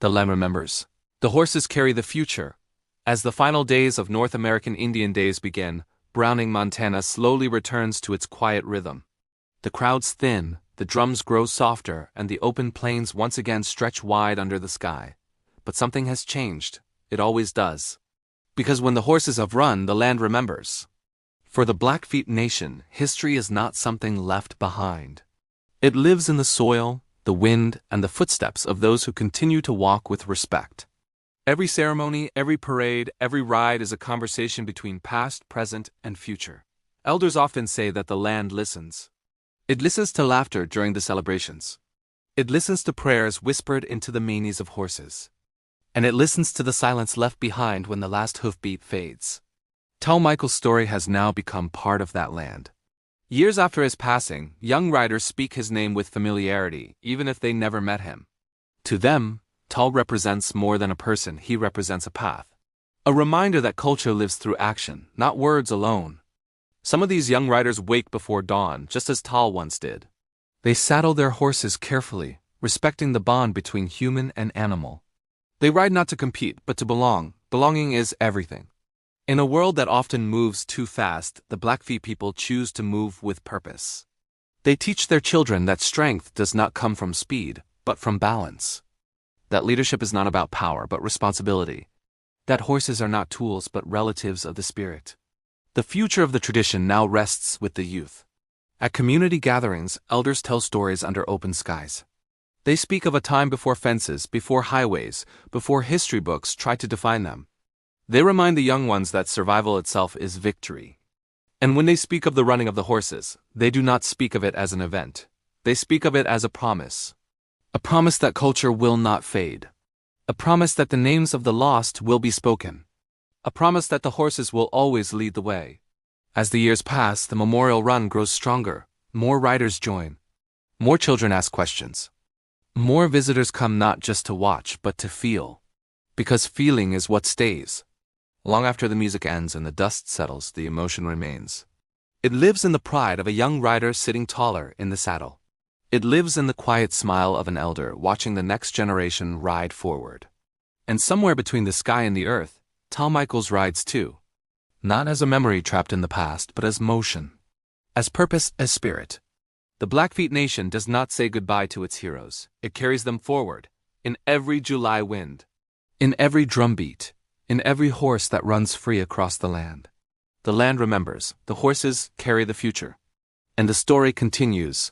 The land remembers. The horses carry the future. As the final days of North American Indian Days begin, Browning, Montana slowly returns to its quiet rhythm. The crowds thin, the drums grow softer, and the open plains once again stretch wide under the sky. But something has changed. It always does. Because when the horses have run, the land remembers. For the Blackfeet Nation, history is not something left behind. It lives in the soil, the wind, and the footsteps of those who continue to walk with respect. Every ceremony, every parade, every ride is a conversation between past, present, and future. Elders often say that the land listens. It listens to laughter during the celebrations. It listens to prayers whispered into the manes of horses. And it listens to the silence left behind when the last hoofbeat fades. Tal Michaels' story has now become part of that land. Years after his passing, young riders speak his name with familiarity, even if they never met him. To them, Tal represents more than a person, he represents a path. A reminder that culture lives through action, not words alone. Some of these young riders wake before dawn, just as Tal once did. They saddle their horses carefully, respecting the bond between human and animal. They ride not to compete, but to belong. Belonging is everything. In a world that often moves too fast, the Blackfeet people choose to move with purpose. They teach their children that strength does not come from speed, but from balance. That leadership is not about power, but responsibility. That horses are not tools, but relatives of the spirit. The future of the tradition now rests with the youth. At community gatherings, elders tell stories under open skies. They speak of a time before fences, before highways, before history books tried to define them. They remind the young ones that survival itself is victory. And when they speak of the running of the horses, they do not speak of it as an event. They speak of it as a promise. A promise that culture will not fade. A promise that the names of the lost will be spoken. A promise that the horses will always lead the way. As the years pass, the memorial run grows stronger. More riders join. More children ask questions. More visitors come not just to watch, but to feel. Because feeling is what stays. Long after the music ends and the dust settles, the emotion remains. It lives in the pride of a young rider sitting taller in the saddle. It lives in the quiet smile of an elder watching the next generation ride forward. And somewhere between the sky and the earth, Tal Michaels rides too. Not as a memory trapped in the past, but as motion. As purpose, as spirit. The Blackfeet Nation does not say goodbye to its heroes. It carries them forward, in every July wind, in every drumbeat, in every horse that runs free across the land. The land remembers, the horses carry the future. And the story continues,